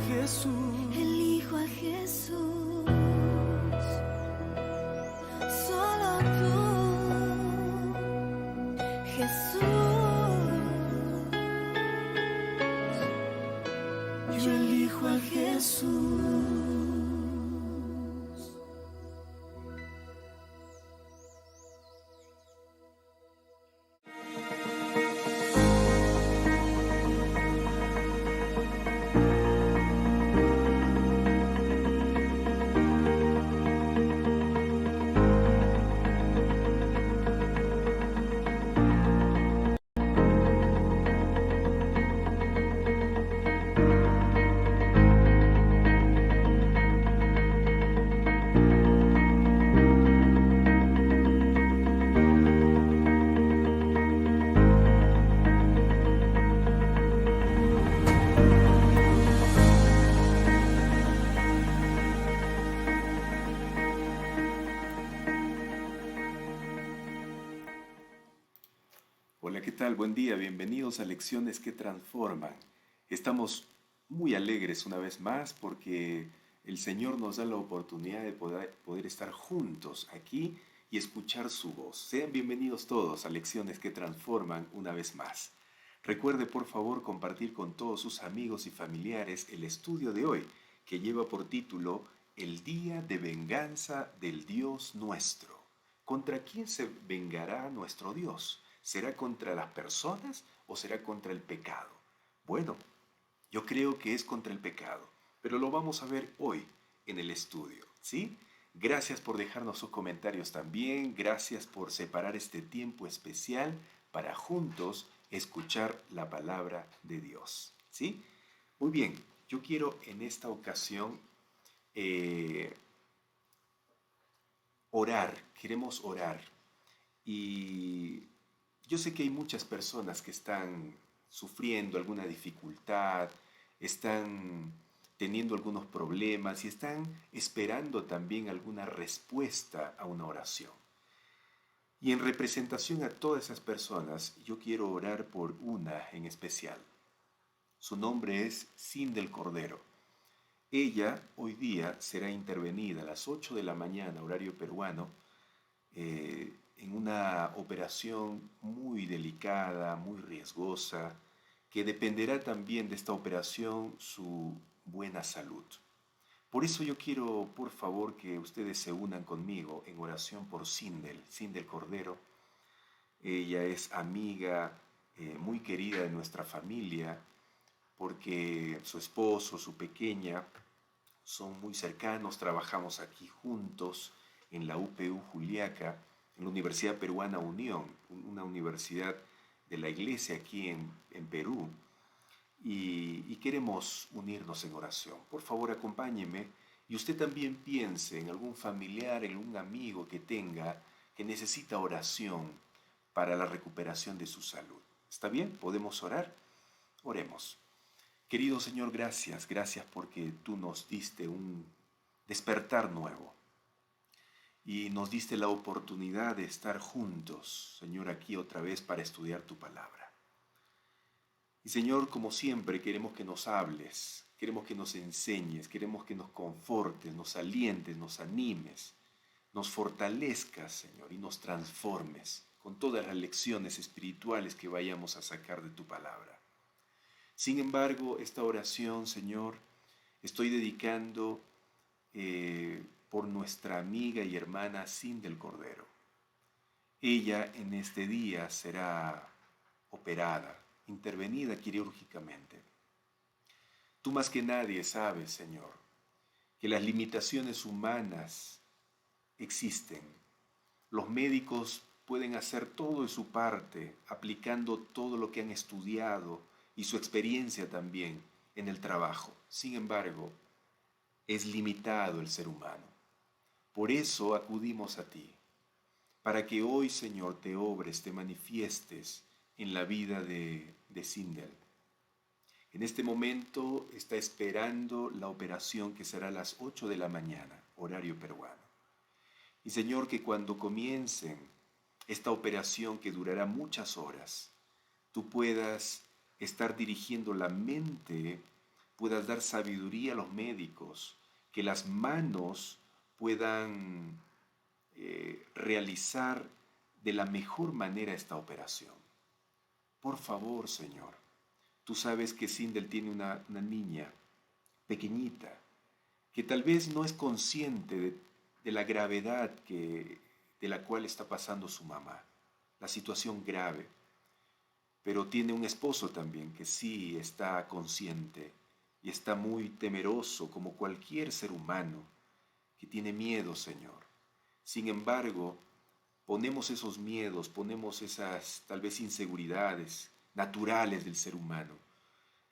Jesús. Elijo a Jesús. Solo tú, Jesús. Yo elijo a Jesús. Hola, ¿qué tal? Buen día, bienvenidos a Lecciones que Transforman. Estamos muy alegres una vez más porque el Señor nos da la oportunidad de poder estar juntos aquí y escuchar su voz. Sean bienvenidos todos a Lecciones que Transforman una vez más. Recuerde por favor compartir con todos sus amigos y familiares el estudio de hoy, que lleva por título El día de venganza del Dios nuestro. ¿Contra quién se vengará nuestro Dios? ¿Será contra las personas o será contra el pecado? Bueno, yo creo que es contra el pecado, pero lo vamos a ver hoy en el estudio, ¿sí? Gracias por dejarnos sus comentarios también, gracias por separar este tiempo especial para juntos escuchar la palabra de Dios, ¿sí? Muy bien, yo quiero en esta ocasión queremos orar y yo sé que hay muchas personas que están sufriendo alguna dificultad, están teniendo algunos problemas y están esperando también alguna respuesta a una oración. Y en representación a todas esas personas, yo quiero orar por una en especial. Su nombre es Sin del Cordero. Ella hoy día será intervenida a las 8 de la mañana, horario peruano, en una operación muy delicada, muy riesgosa, que dependerá también de esta operación su buena salud. Por eso yo quiero, por favor, que ustedes se unan conmigo en oración por Sindel Cordero. Ella es amiga muy querida de nuestra familia, porque su esposo, su pequeña, son muy cercanos, trabajamos aquí juntos en la UPU Juliaca, en la Universidad Peruana Unión, una universidad de la iglesia aquí en Perú, y queremos unirnos en oración. Por favor, acompáñeme y usted también piense en algún familiar, en algún amigo que tenga que necesita oración para la recuperación de su salud. ¿Está bien? ¿Podemos orar? Oremos. Querido Señor, gracias, gracias porque tú nos diste un despertar nuevo y nos diste la oportunidad de estar juntos, Señor, aquí otra vez para estudiar tu palabra. Y Señor, como siempre, queremos que nos hables, queremos que nos enseñes, queremos que nos confortes, nos alientes, nos animes, nos fortalezcas, Señor, y nos transformes con todas las lecciones espirituales que vayamos a sacar de tu palabra. Sin embargo, esta oración, Señor, estoy dedicando por nuestra amiga y hermana Sin del Cordero. Ella en este día será operada, intervenida quirúrgicamente. Tú más que nadie sabes, Señor, que las limitaciones humanas existen. Los médicos pueden hacer todo de su parte, aplicando todo lo que han estudiado y su experiencia también en el trabajo. Sin embargo, es limitado el ser humano. Por eso acudimos a ti, para que hoy, Señor, te obres, te manifiestes en la vida de Sindel. En este momento está esperando la operación que será a las 8 de la mañana, horario peruano. Y Señor, que cuando comiencen esta operación que durará muchas horas, tú puedas estar dirigiendo la mente puedas dar sabiduría a los médicos, que las manos puedan realizar de la mejor manera esta operación. Por favor, Señor, tú sabes que Sindel tiene una niña pequeñita que tal vez no es consciente de la gravedad de la cual está pasando su mamá, la situación grave, pero tiene un esposo también que sí está consciente y está muy temeroso como cualquier ser humano que tiene miedo, Señor. Sin embargo, ponemos esos miedos, ponemos esas tal vez inseguridades naturales del ser humano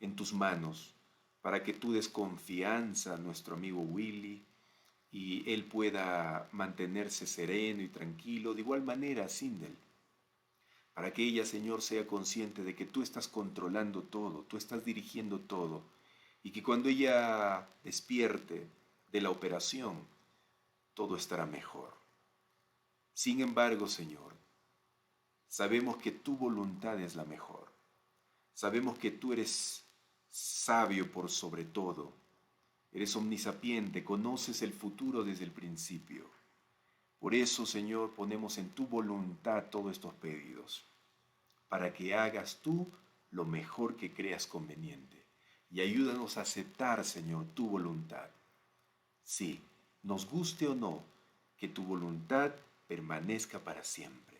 en tus manos para que tú des confianza a nuestro amigo Willy y él pueda mantenerse sereno y tranquilo. De igual manera, Sindel, para que ella, Señor, sea consciente de que tú estás controlando todo, tú estás dirigiendo todo, y que cuando ella despierte de la operación, todo estará mejor. Sin embargo, Señor, sabemos que tu voluntad es la mejor. Sabemos que tú eres sabio por sobre todo. Eres omnisapiente, conoces el futuro desde el principio. Por eso, Señor, ponemos en tu voluntad todos estos pedidos, para que hagas tú lo mejor que creas conveniente. Y ayúdanos a aceptar, Señor, tu voluntad. Sí, nos guste o no, que tu voluntad permanezca para siempre.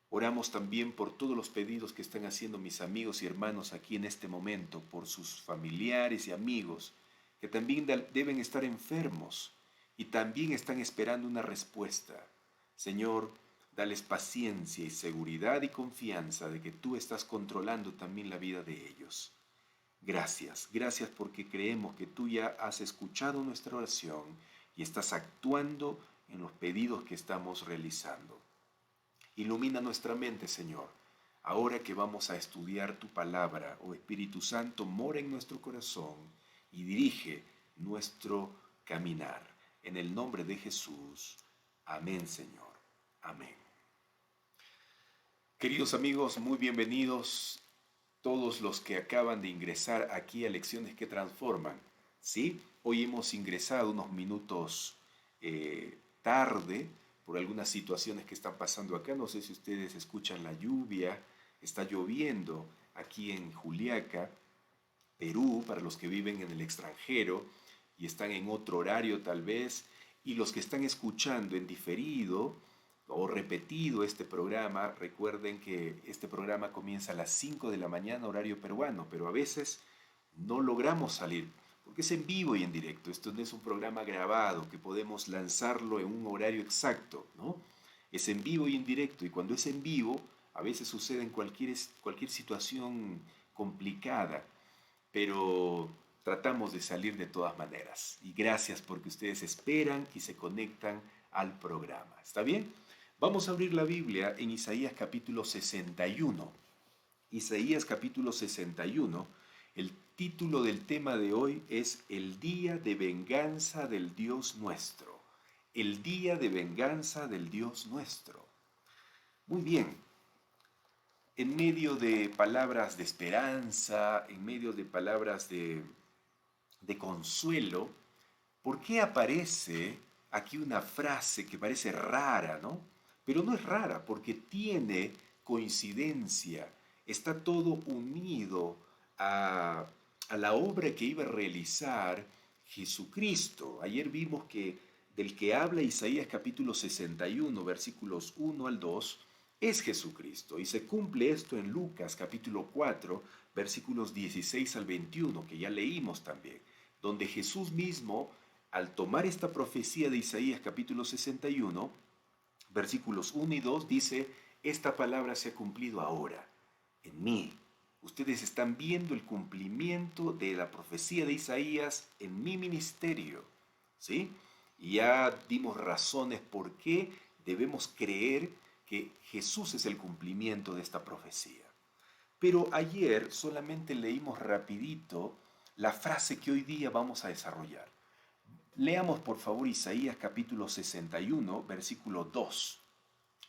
Oramos también por todos los pedidos que están haciendo mis amigos y hermanos aquí en este momento, por sus familiares y amigos, que también deben estar enfermos y también están esperando una respuesta. Señor, dales paciencia y seguridad y confianza de que tú estás controlando también la vida de ellos. Gracias, gracias porque creemos que tú ya has escuchado nuestra oración y estás actuando en los pedidos que estamos realizando. Ilumina nuestra mente, Señor. Ahora que vamos a estudiar tu palabra, oh Espíritu Santo, mora en nuestro corazón y dirige nuestro caminar. En el nombre de Jesús. Amén, Señor. Amén. Queridos amigos, muy bienvenidos todos los que acaban de ingresar aquí a Lecciones que Transforman. ¿Sí? Hoy hemos ingresado unos minutos tarde por algunas situaciones que están pasando acá. No sé si ustedes escuchan la lluvia. Está lloviendo aquí en Juliaca, Perú, para los que viven en el extranjero y están en otro horario tal vez, y los que están escuchando en diferido o repetido este programa, recuerden que este programa comienza a las 5 de la mañana horario peruano, pero a veces no logramos salir, porque es en vivo y en directo. Esto no es un programa grabado que podemos lanzarlo en un horario exacto, ¿no? Es en vivo y en directo, y cuando es en vivo, a veces sucede en cualquier situación complicada, pero tratamos de salir de todas maneras. Y gracias porque ustedes esperan y se conectan al programa. ¿Está bien? Vamos a abrir la Biblia en Isaías capítulo 61. Isaías capítulo 61, el título del tema de hoy es El día de venganza del Dios nuestro. El día de venganza del Dios nuestro. Muy bien. En medio de palabras de esperanza, en medio de palabras de consuelo, ¿por qué aparece aquí una frase que parece rara, ¿no? Pero no es rara porque tiene coincidencia, está todo unido a la obra que iba a realizar Jesucristo. Ayer vimos que del que habla Isaías capítulo 61, versículos 1 al 2, es Jesucristo. Y se cumple esto en Lucas capítulo 4, versículos 16 al 21, que ya leímos también, donde Jesús mismo, al tomar esta profecía de Isaías capítulo 61, versículos 1 y 2, dice, esta palabra se ha cumplido ahora, en mí. Ustedes están viendo el cumplimiento de la profecía de Isaías en mi ministerio, ¿sí? Y ya dimos razones por qué debemos creer que Jesús es el cumplimiento de esta profecía. Pero ayer solamente leímos rapidito la frase que hoy día vamos a desarrollar. Leamos por favor Isaías capítulo 61, versículo 2.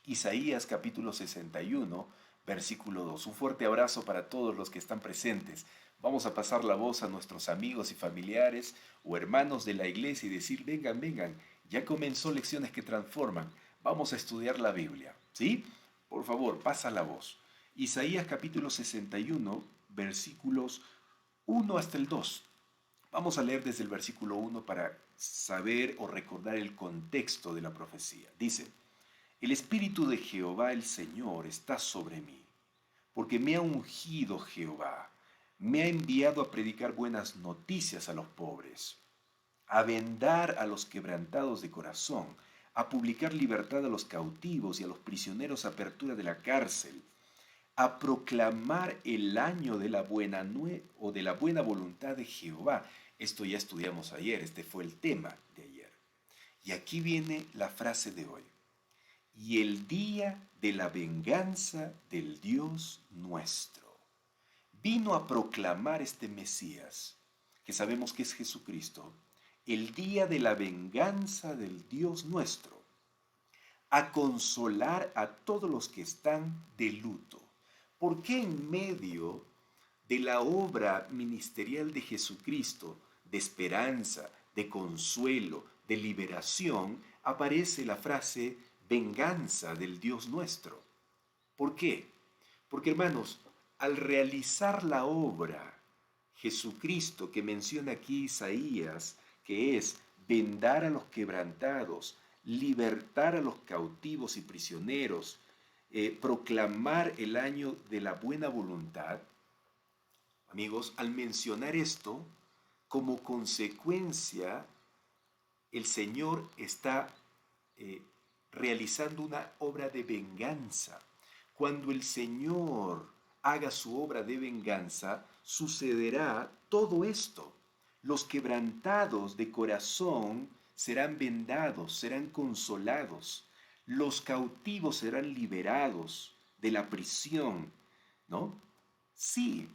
Isaías capítulo 61, versículo 2. Un fuerte abrazo para todos los que están presentes. Vamos a pasar la voz a nuestros amigos y familiares o hermanos de la iglesia y decir, vengan, vengan, ya comenzó Lecciones que Transforman. Vamos a estudiar la Biblia, ¿sí? Por favor, pasa la voz. Isaías capítulo 61, versículos 1 hasta el 2. Vamos a leer desde el versículo 1 para saber o recordar el contexto de la profecía. Dice, el Espíritu de Jehová el Señor está sobre mí, porque me ha ungido Jehová, me ha enviado a predicar buenas noticias a los pobres, a vendar a los quebrantados de corazón, a publicar libertad a los cautivos y a los prisioneros apertura de la cárcel, a proclamar el año de la de la buena voluntad de Jehová. Esto ya estudiamos ayer, este fue el tema de ayer. Y aquí viene la frase de hoy. Y el día de la venganza del Dios nuestro. Vino a proclamar este Mesías, que sabemos que es Jesucristo, el día de la venganza del Dios nuestro, a consolar a todos los que están de luto. ¿Por qué en medio de la obra ministerial de Jesucristo, de esperanza, de consuelo, de liberación, aparece la frase venganza del Dios nuestro? ¿Por qué? Porque, hermanos, al realizar la obra, Jesucristo que menciona aquí Isaías, que es vendar a los quebrantados, libertar a los cautivos y prisioneros, proclamar el año de la buena voluntad, amigos, al mencionar esto, como consecuencia, el Señor está realizando una obra de venganza. Cuando el Señor haga su obra de venganza, sucederá todo esto. Los quebrantados de corazón serán vendados, serán consolados. Los cautivos serán liberados de la prisión, ¿no? Sí,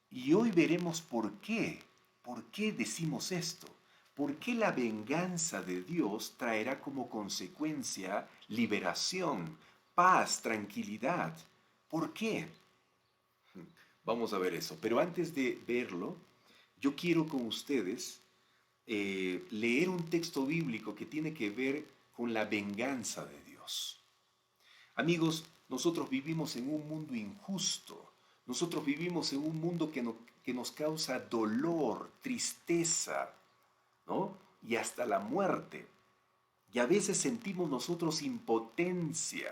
y hoy veremos por qué. ¿Por qué decimos esto? ¿Por qué la venganza de Dios traerá como consecuencia liberación, paz, tranquilidad? ¿Por qué? Vamos a ver eso. Pero antes de verlo, yo quiero con ustedes leer un texto bíblico que tiene que ver con la venganza de Dios. Amigos, nosotros vivimos en un mundo injusto. Nosotros vivimos en un mundo que nos causa dolor, tristeza, ¿no? Y hasta la muerte. Y a veces sentimos nosotros impotencia,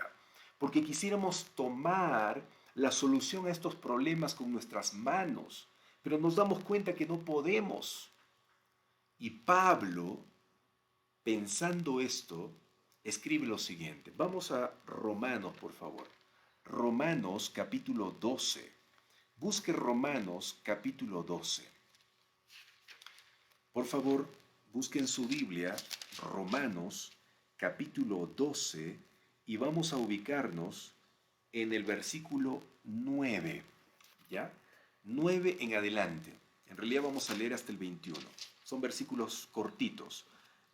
porque quisiéramos tomar la solución a estos problemas con nuestras manos, pero nos damos cuenta que no podemos. Y Pablo, pensando esto, escribe lo siguiente. Vamos a Romanos, por favor. Romanos capítulo 12. Busque Romanos capítulo 12. Por favor, busque en su Biblia Romanos capítulo 12 y vamos a ubicarnos en el versículo 9, ¿ya? 9 en adelante. En realidad vamos a leer hasta el 21. Son versículos cortitos.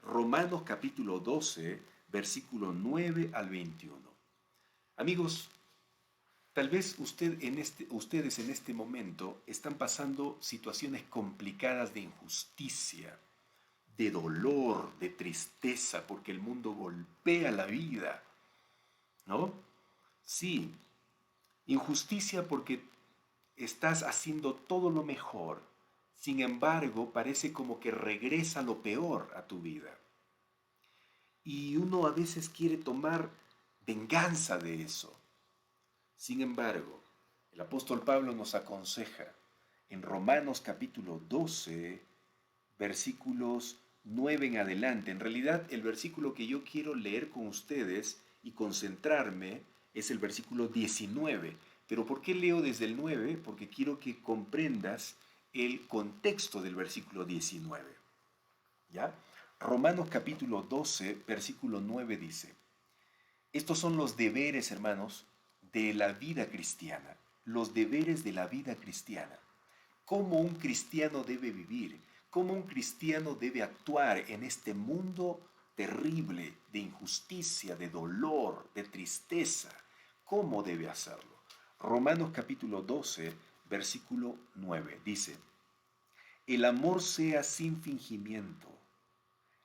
Romanos capítulo 12, versículo 9 al 21. Amigos, tal vez ustedes en este momento están pasando situaciones complicadas de injusticia, de dolor, de tristeza, porque el mundo golpea la vida, ¿no? Sí, injusticia porque estás haciendo todo lo mejor, sin embargo, parece como que regresa lo peor a tu vida. Y uno a veces quiere tomar venganza de eso. Sin embargo, el apóstol Pablo nos aconseja en Romanos capítulo 12, versículos 9 en adelante. En realidad, el versículo que yo quiero leer con ustedes y concentrarme es el versículo 19. Pero ¿por qué leo desde el 9? Porque quiero que comprendas el contexto del versículo 19. ¿Ya? Romanos capítulo 12, versículo 9 dice, estos son los deberes, hermanos, de la vida cristiana, los deberes de la vida cristiana. Cómo un cristiano debe vivir, cómo un cristiano debe actuar en este mundo terrible de injusticia, de dolor, de tristeza. ¿Cómo debe hacerlo? Romanos capítulo 12, versículo 9. Dice, el amor sea sin fingimiento,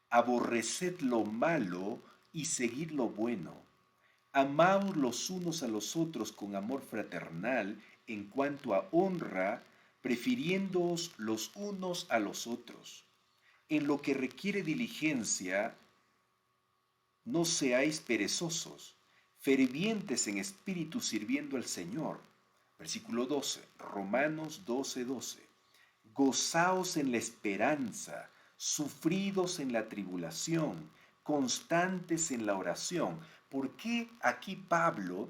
aborreced lo malo y seguid lo bueno. Amaos los unos a los otros con amor fraternal en cuanto a honra, prefiriéndoos los unos a los otros. En lo que requiere diligencia, no seáis perezosos, fervientes en espíritu sirviendo al Señor. Versículo 12, Romanos 12:12. Gozaos en la esperanza, sufridos en la tribulación, constantes en la oración. ¿Por qué aquí Pablo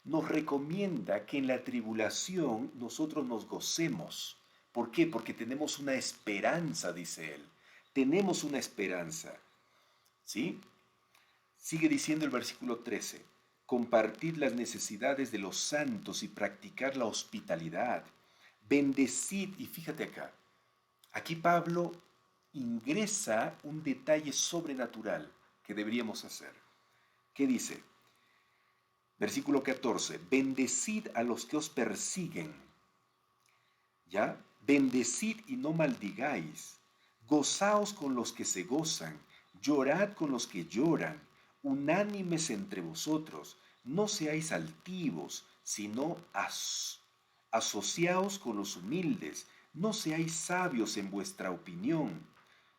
nos recomienda que en la tribulación nosotros nos gocemos? ¿Por qué? Porque tenemos una esperanza, dice él. Tenemos una esperanza. ¿Sí? Sigue diciendo el versículo 13. Compartid las necesidades de los santos y practicar la hospitalidad. Bendecid, y fíjate acá, aquí Pablo ingresa un detalle sobrenatural que deberíamos hacer. ¿Qué dice? Versículo 14, bendecid a los que os persiguen, ¿ya? Bendecid y no maldigáis, gozaos con los que se gozan, llorad con los que lloran, unánimes entre vosotros, no seáis altivos, sino asociaos con los humildes, no seáis sabios en vuestra opinión,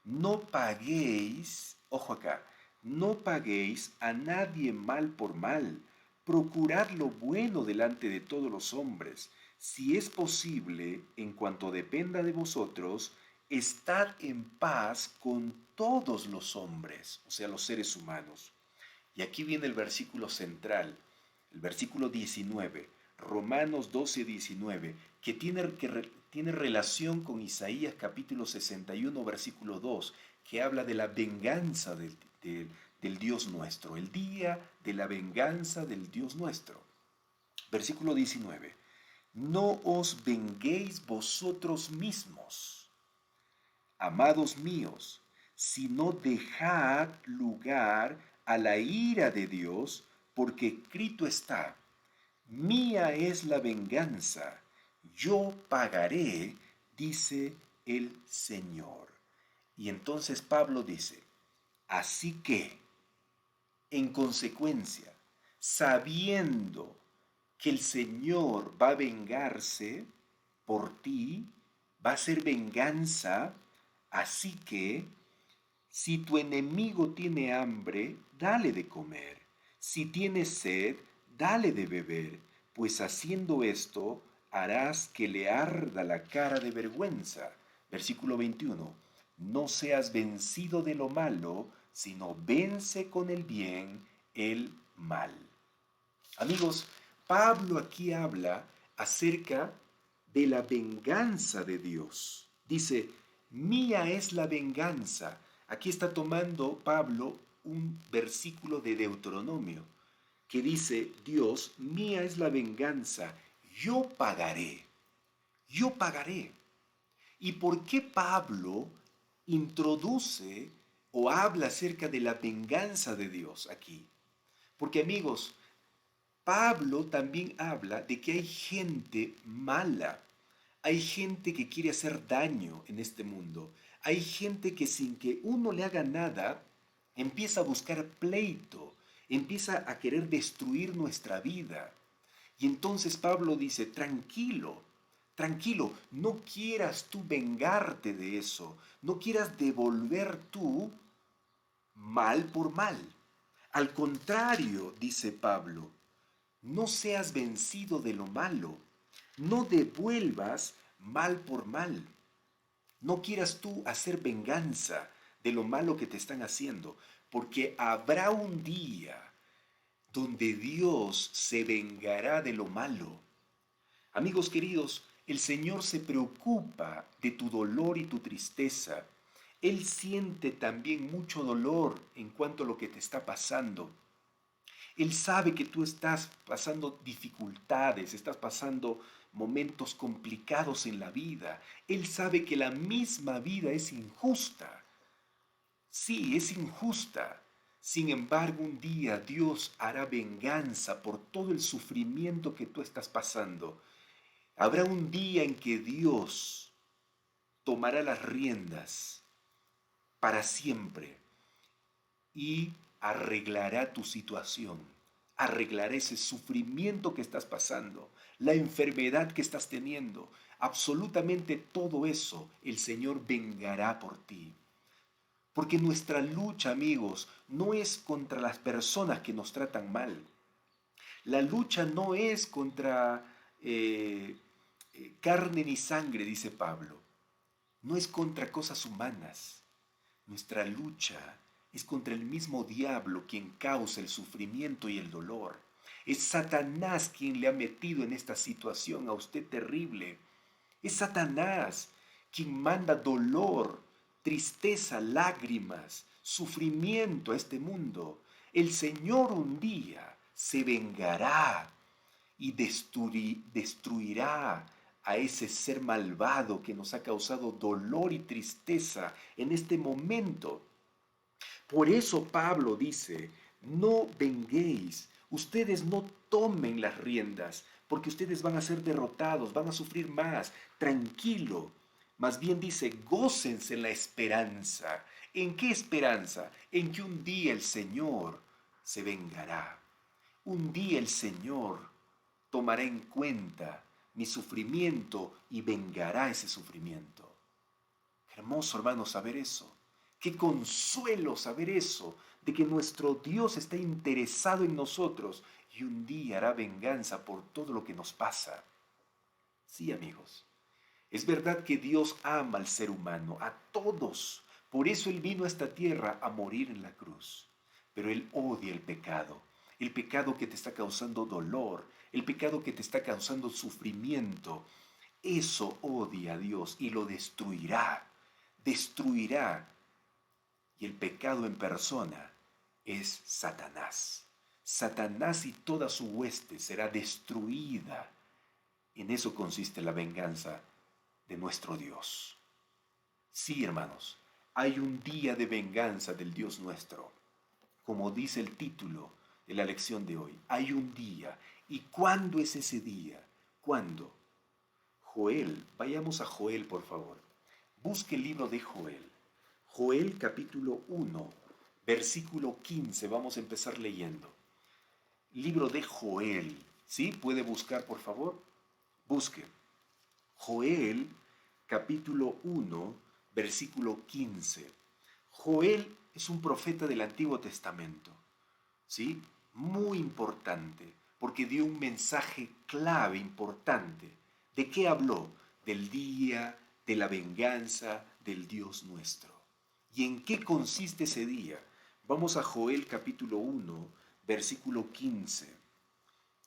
no paguéis, ojo acá, no paguéis a nadie mal por mal, procurad lo bueno delante de todos los hombres, si es posible, en cuanto dependa de vosotros, estad en paz con todos los hombres, o sea, los seres humanos. Y aquí viene el versículo central, el versículo 19, Romanos 12:19, que tiene relación con Isaías capítulo 61, versículo 2, que habla de la venganza del Dios nuestro, el día de la venganza del Dios nuestro. Versículo 19, no os venguéis vosotros mismos, amados míos, sino dejad lugar a la ira de Dios, porque escrito está, mía es la venganza, yo pagaré, dice el Señor. Y entonces Pablo dice, así que, en consecuencia, sabiendo que el Señor va a vengarse por ti, va a ser venganza, así que, si tu enemigo tiene hambre, dale de comer. Si tiene sed, dale de beber, pues haciendo esto harás que le arda la cara de vergüenza. Versículo 21. No seas vencido de lo malo, sino vence con el bien el mal. Amigos, Pablo aquí habla acerca de la venganza de Dios. Dice, mía es la venganza. Aquí está tomando Pablo un versículo de Deuteronomio que dice, Dios, mía es la venganza, yo pagaré, yo pagaré. ¿Y por qué Pablo introduce o habla acerca de la venganza de Dios aquí? Porque amigos, Pablo también habla de que hay gente mala, hay gente que quiere hacer daño en este mundo, hay gente que sin que uno le haga nada, empieza a buscar pleito, empieza a querer destruir nuestra vida. Y entonces Pablo dice, tranquilo, tranquilo, no quieras tú vengarte de eso, no quieras devolver tú mal por mal. Al contrario, dice Pablo, no seas vencido de lo malo, no devuelvas mal por mal. No quieras tú hacer venganza de lo malo que te están haciendo, porque habrá un día donde Dios se vengará de lo malo. Amigos queridos, el Señor se preocupa de tu dolor y tu tristeza. Él siente también mucho dolor en cuanto a lo que te está pasando. Él sabe que tú estás pasando dificultades, estás pasando momentos complicados en la vida. Él sabe que la misma vida es injusta. Sí, es injusta. Sin embargo, un día Dios hará venganza por todo el sufrimiento que tú estás pasando. Habrá un día en que Dios tomará las riendas para siempre y arreglará tu situación, arreglará ese sufrimiento que estás pasando, la enfermedad que estás teniendo, absolutamente todo eso el Señor vengará por ti. Porque nuestra lucha, amigos, no es contra las personas que nos tratan mal. La lucha no es contra carne ni sangre, dice Pablo. No es contra cosas humanas. Nuestra lucha es contra el mismo diablo quien causa el sufrimiento y el dolor. Es Satanás quien le ha metido en esta situación a usted terrible. Es Satanás quien manda dolor, tristeza, lágrimas, sufrimiento a este mundo. El Señor un día se vengará y destruirá a ese ser malvado que nos ha causado dolor y tristeza en este momento. Por eso Pablo dice, no venguéis, ustedes no tomen las riendas, porque ustedes van a ser derrotados, van a sufrir más, tranquilo. Más bien dice, gócense en la esperanza. ¿En qué esperanza? En que un día el Señor se vengará. Un día el Señor tomará en cuenta mi sufrimiento y vengará ese sufrimiento. Qué hermoso, hermano, saber eso. Qué consuelo saber eso, de que nuestro Dios está interesado en nosotros y un día hará venganza por todo lo que nos pasa. Sí, amigos, es verdad que Dios ama al ser humano, a todos. Por eso Él vino a esta tierra a morir en la cruz. Pero Él odia el pecado que te está causando dolor, el pecado que te está causando sufrimiento. Eso odia a Dios y lo destruirá, destruirá. Y el pecado en persona es Satanás. Satanás y toda su hueste será destruida. En eso consiste la venganza de nuestro Dios. Sí, hermanos, hay un día de venganza del Dios nuestro. Como dice el título de la lección de hoy, hay un día. ¿Y cuándo es ese día? ¿Cuándo? Joel, vayamos a Joel, por favor. Busque el libro de Joel. Joel capítulo 1, versículo 15. Vamos a empezar leyendo. Libro de Joel. ¿Sí? ¿Puede buscar, por favor? Busque. Joel capítulo 1, versículo 15. Joel es un profeta del Antiguo Testamento. ¿Sí? Muy importante, porque dio un mensaje clave, importante. ¿De qué habló? Del día, de la venganza del Dios nuestro. ¿Y en qué consiste ese día? Vamos a Joel capítulo 1, versículo 15.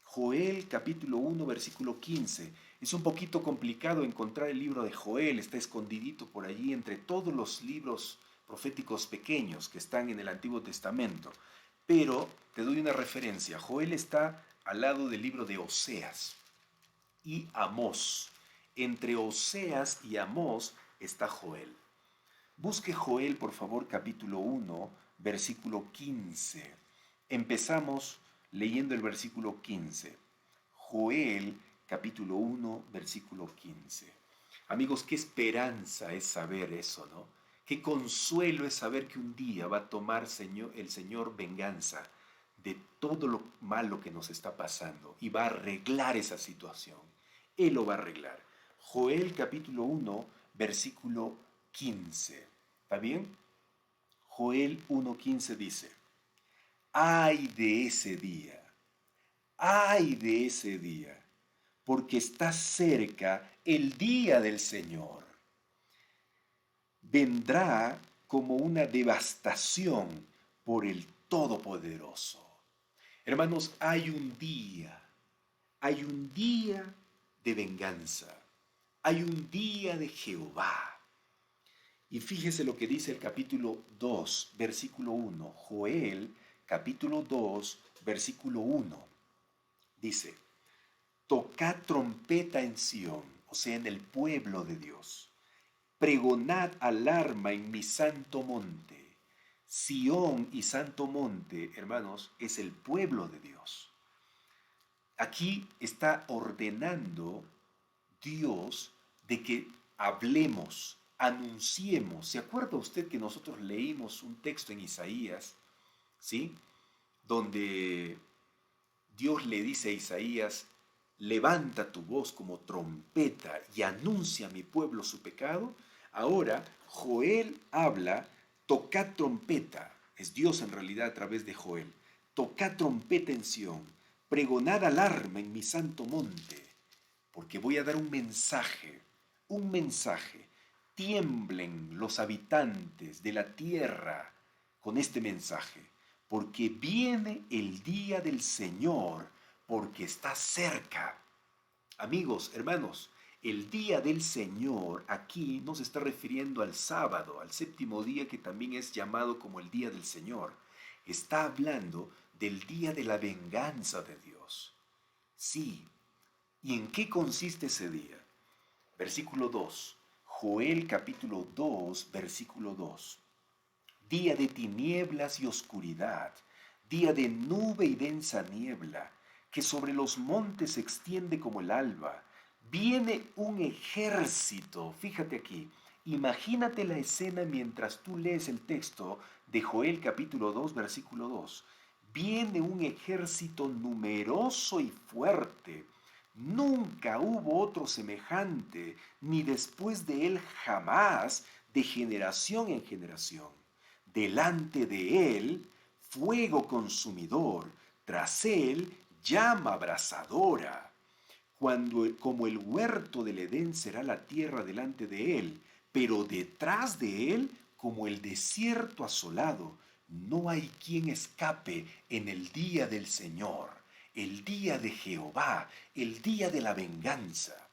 Joel capítulo 1, versículo 15. Es un poquito complicado encontrar el libro de Joel, está escondidito por allí entre todos los libros proféticos pequeños que están en el Antiguo Testamento. Pero te doy una referencia. Joel está al lado del libro de Oseas y Amós. Entre Oseas y Amós está Joel. Busque Joel, por favor, capítulo 1, versículo 15. Empezamos leyendo el versículo 15. Joel, capítulo 1, versículo 15. Amigos, qué esperanza es saber eso, ¿no? Qué consuelo es saber que un día va a tomar el Señor venganza de todo lo malo que nos está pasando y va a arreglar esa situación. Él lo va a arreglar. Joel capítulo 1, versículo 15. ¿Está bien? Joel 1:15 dice, ay de ese día, porque está cerca el día del Señor. Vendrá como una devastación por el Todopoderoso. Hermanos, hay un día de venganza, hay un día de Jehová. Y fíjese lo que dice el capítulo 2, versículo 1. Joel, capítulo 2, versículo 1. Dice, tocad trompeta en Sión, o sea, en el pueblo de Dios. Pregonad alarma en mi santo monte. Sión y santo monte, hermanos, es el pueblo de Dios. Aquí está ordenando Dios de que hablemos, anunciemos. ¿Se acuerda usted que nosotros leímos un texto en Isaías, ¿sí? Donde Dios le dice a Isaías, levanta tu voz como trompeta y anuncia a mi pueblo su pecado. Ahora Joel habla, tocad trompeta, es Dios en realidad a través de Joel, tocad trompeta en Sión, pregonad alarma en mi santo monte, porque voy a dar un mensaje. Tiemblen los habitantes de la tierra con este mensaje, porque viene el día del Señor, porque está cerca. Amigos, hermanos, el día del Señor aquí no se está refiriendo al sábado, al séptimo día que también es llamado como el día del Señor. Está hablando del día de la venganza de Dios. Sí. ¿Y en qué consiste ese día? Versículo 2. Joel capítulo 2, versículo 2. Día de tinieblas y oscuridad, día de nube y densa niebla, que sobre los montes se extiende como el alba. Viene un ejército, fíjate aquí, imagínate la escena mientras tú lees el texto de Joel capítulo 2, versículo 2. Viene un ejército numeroso y fuerte. Nunca hubo otro semejante, ni después de él jamás, de generación en generación. Delante de él, fuego consumidor, tras él, llama abrasadora. Como el huerto del Edén será la tierra delante de él, pero detrás de él, como el desierto asolado, no hay quien escape en el día del Señor, el día de Jehová, el día de la venganza.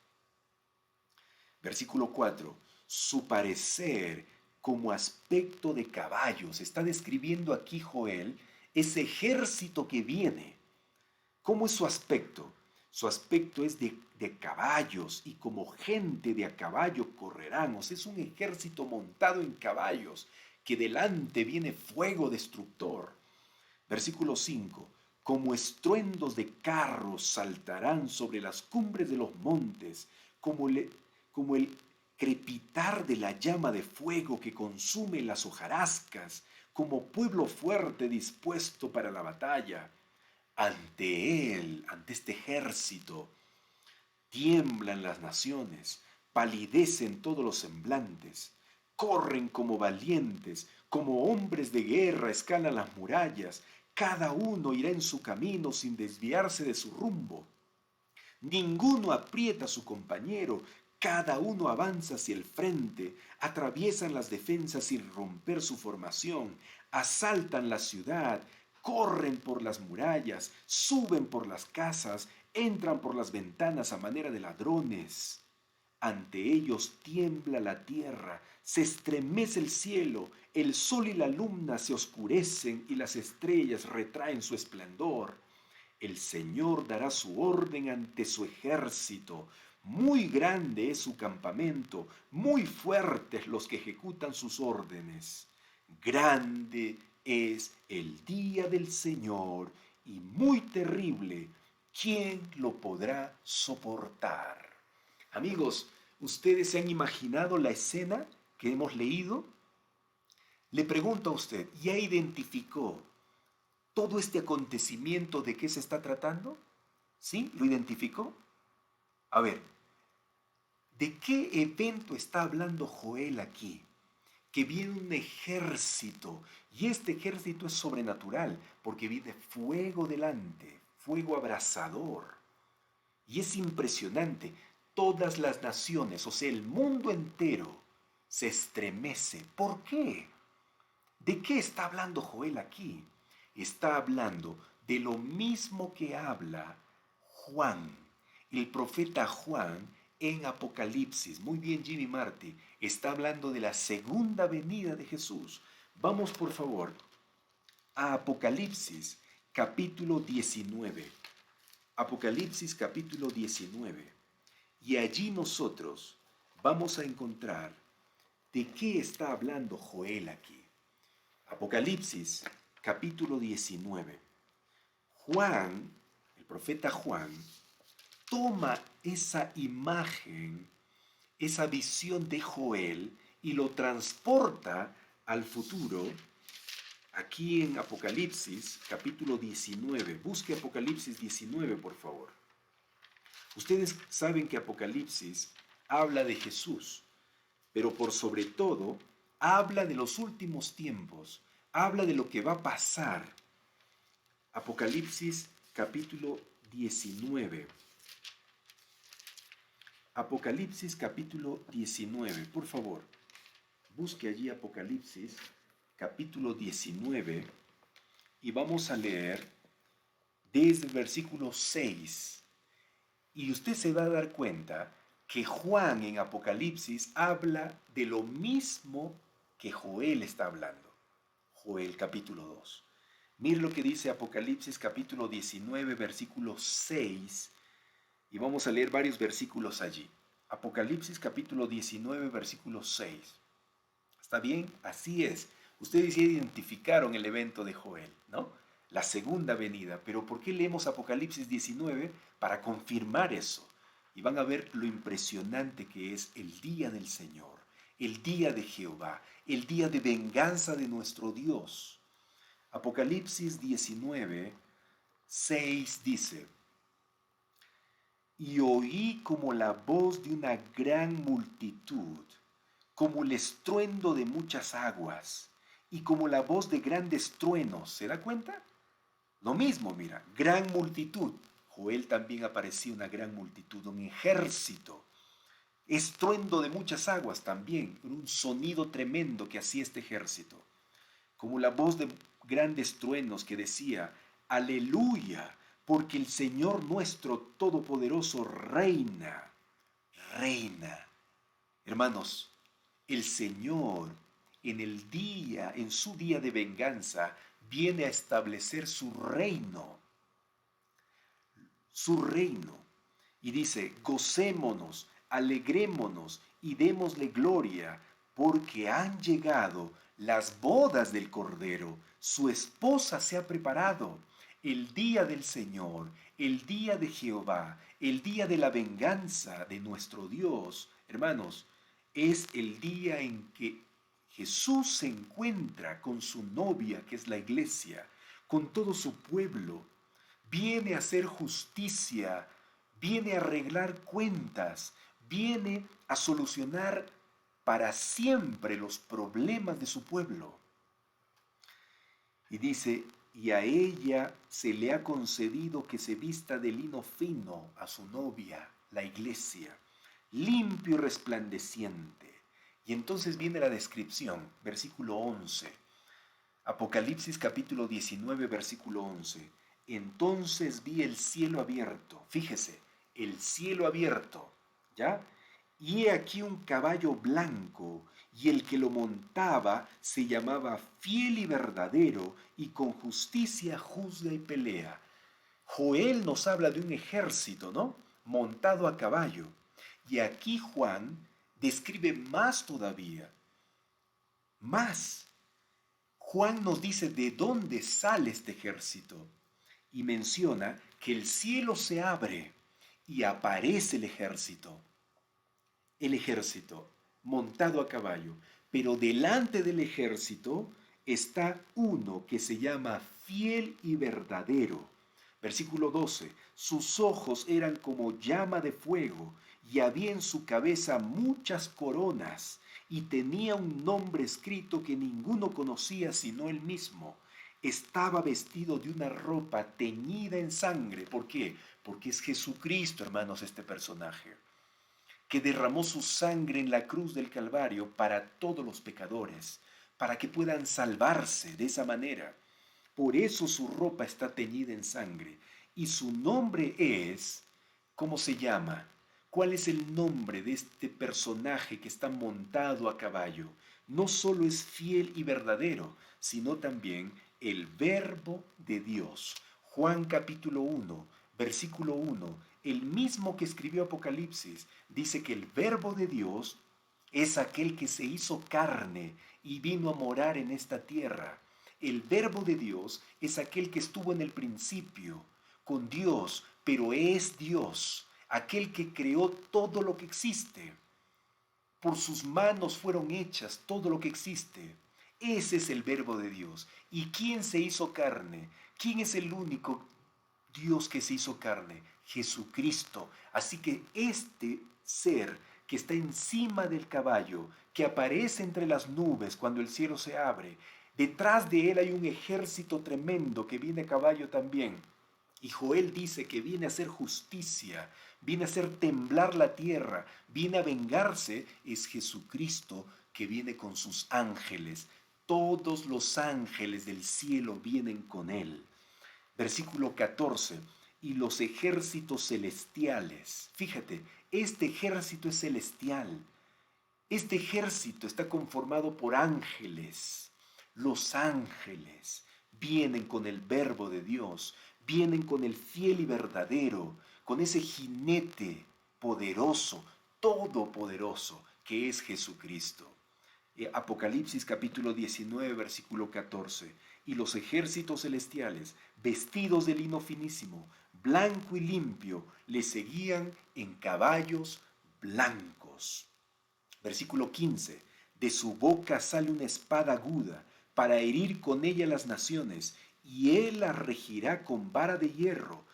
Versículo 4. Su parecer como aspecto de caballos. Está describiendo aquí Joel ese ejército que viene. ¿Cómo es su aspecto? Su aspecto es de caballos, y como gente de a caballo correrán. O sea, es un ejército montado en caballos, que delante viene fuego destructor. Versículo 5. Como estruendos de carros saltarán sobre las cumbres de los montes, como el crepitar de la llama de fuego que consume las hojarascas, como pueblo fuerte dispuesto para la batalla. Ante él, ante este ejército, tiemblan las naciones, palidecen todos los semblantes, corren como valientes, como hombres de guerra escalan las murallas, cada uno irá en su camino sin desviarse de su rumbo. Ninguno aprieta a su compañero, cada uno avanza hacia el frente, atraviesan las defensas sin romper su formación, asaltan la ciudad, corren por las murallas, suben por las casas, entran por las ventanas a manera de ladrones. Ante ellos tiembla la tierra, se estremece el cielo, el sol y la luna se oscurecen y las estrellas retraen su esplendor. El Señor dará su orden ante su ejército. Muy grande es su campamento, muy fuertes los que ejecutan sus órdenes. Grande es el día del Señor y muy terrible. ¿Quién lo podrá soportar? Amigos, ¿ustedes se han imaginado la escena que hemos leído? Le pregunto a usted, ¿ya identificó todo este acontecimiento de qué se está tratando? ¿Sí? ¿Lo identificó? A ver, ¿de qué evento está hablando Joel aquí? Que viene un ejército, y este ejército es sobrenatural, porque viene fuego delante, fuego abrasador. Y es impresionante, todas las naciones, o sea, el mundo entero, se estremece. ¿Por qué? ¿De qué está hablando Joel aquí? Está hablando de lo mismo que habla Juan, el profeta Juan, en Apocalipsis. Muy bien, Jimmy Marty, está hablando de la segunda venida de Jesús. Vamos, por favor, a Apocalipsis, capítulo 19. Apocalipsis, capítulo 19. Y allí nosotros vamos a encontrar de qué está hablando Joel aquí. Apocalipsis, capítulo 19. Juan, el profeta Juan, toma esa imagen, esa visión de Joel y lo transporta al futuro. Aquí en Apocalipsis, capítulo 19. Busque Apocalipsis 19, por favor. Ustedes saben que Apocalipsis habla de Jesús, pero por sobre todo habla de los últimos tiempos, habla de lo que va a pasar. Apocalipsis capítulo 19. Apocalipsis capítulo 19, por favor. Busque allí Apocalipsis capítulo 19 y vamos a leer desde el versículo 6. Y usted se va a dar cuenta que Juan en Apocalipsis habla de lo mismo que Joel está hablando. Joel capítulo 2. Mire lo que dice Apocalipsis capítulo 19, versículo 6. Y vamos a leer varios versículos allí. Apocalipsis capítulo 19, versículo 6. ¿Está bien? Así es. Ustedes ya identificaron el evento de Joel, ¿no? La segunda venida. Pero ¿por qué leemos Apocalipsis 19? Para confirmar eso. Y van a ver lo impresionante que es el día del Señor, el día de Jehová, el día de venganza de nuestro Dios. Apocalipsis 19, 6 dice: y oí como la voz de una gran multitud, como el estruendo de muchas aguas, y como la voz de grandes truenos. ¿Se da cuenta? Lo mismo, mira, gran multitud. Joel también aparecía una gran multitud, un ejército. Estruendo de muchas aguas también, un sonido tremendo que hacía este ejército. Como la voz de grandes truenos que decía: aleluya, porque el Señor nuestro Todopoderoso reina, reina. Hermanos, el Señor en su día de venganza, viene a establecer su reino. Su reino. Y dice: gocémonos, alegrémonos y démosle gloria, porque han llegado las bodas del Cordero, su esposa se ha preparado. El día del Señor, el día de Jehová, el día de la venganza de nuestro Dios, hermanos, es el día en que Jesús se encuentra con su novia, que es la iglesia, con todo su pueblo. Viene a hacer justicia, viene a arreglar cuentas, viene a solucionar para siempre los problemas de su pueblo. Y dice: y a ella se le ha concedido que se vista de lino fino, a su novia, la iglesia, limpio y resplandeciente. Y entonces viene la descripción, versículo 11. Apocalipsis capítulo 19, versículo 11. Entonces vi el cielo abierto, fíjese, el cielo abierto, ¿ya? Y he aquí un caballo blanco, y el que lo montaba se llamaba Fiel y Verdadero, y con justicia juzga y pelea. Joel nos habla de un ejército, ¿no? Montado a caballo. Y aquí Juan describe más todavía. Más. Juan nos dice de dónde sale este ejército. Y menciona que el cielo se abre y aparece el ejército. El ejército montado a caballo, pero delante del ejército está uno que se llama Fiel y Verdadero. Versículo 12. Sus ojos eran como llama de fuego, y había en su cabeza muchas coronas, y tenía un nombre escrito que ninguno conocía sino él mismo. Estaba vestido de una ropa teñida en sangre. ¿Por qué? Porque es Jesucristo, hermanos, este personaje, que derramó su sangre en la cruz del Calvario para todos los pecadores, para que puedan salvarse de esa manera. Por eso su ropa está teñida en sangre. Y su nombre es, ¿cómo se llama? ¿Cuál es el nombre de este personaje que está montado a caballo? No solo es fiel y verdadero, sino también el Verbo de Dios. Juan capítulo 1, versículo 1, el mismo que escribió Apocalipsis, dice que el Verbo de Dios es aquel que se hizo carne y vino a morar en esta tierra. El Verbo de Dios es aquel que estuvo en el principio con Dios, pero es Dios. aquel que creó todo lo que existe. Por sus manos fueron hechas todo lo que existe. Ese es el verbo de Dios. ¿Y quién se hizo carne? ¿Quién es el único Dios que se hizo carne? Jesucristo. Así que este ser que está encima del caballo, que aparece entre las nubes cuando el cielo se abre, detrás de él hay un ejército tremendo que viene a caballo también. Y Joel dice que viene a hacer justicia, viene a hacer temblar la tierra, viene a vengarse. Es Jesucristo que viene con sus ángeles. Todos los ángeles del cielo vienen con él. Versículo 14. Y los ejércitos celestiales. Fíjate, este ejército es celestial. Este ejército está conformado por ángeles. Los ángeles vienen con el verbo de Dios, vienen con el fiel y verdadero, con ese jinete poderoso, todopoderoso, que es Jesucristo. Apocalipsis capítulo 19, versículo 14. Y los ejércitos celestiales, vestidos de lino finísimo, blanco y limpio, le seguían en caballos blancos. Versículo 15. De su boca sale una espada aguda para herir con ella las naciones, y él las regirá con vara de hierro,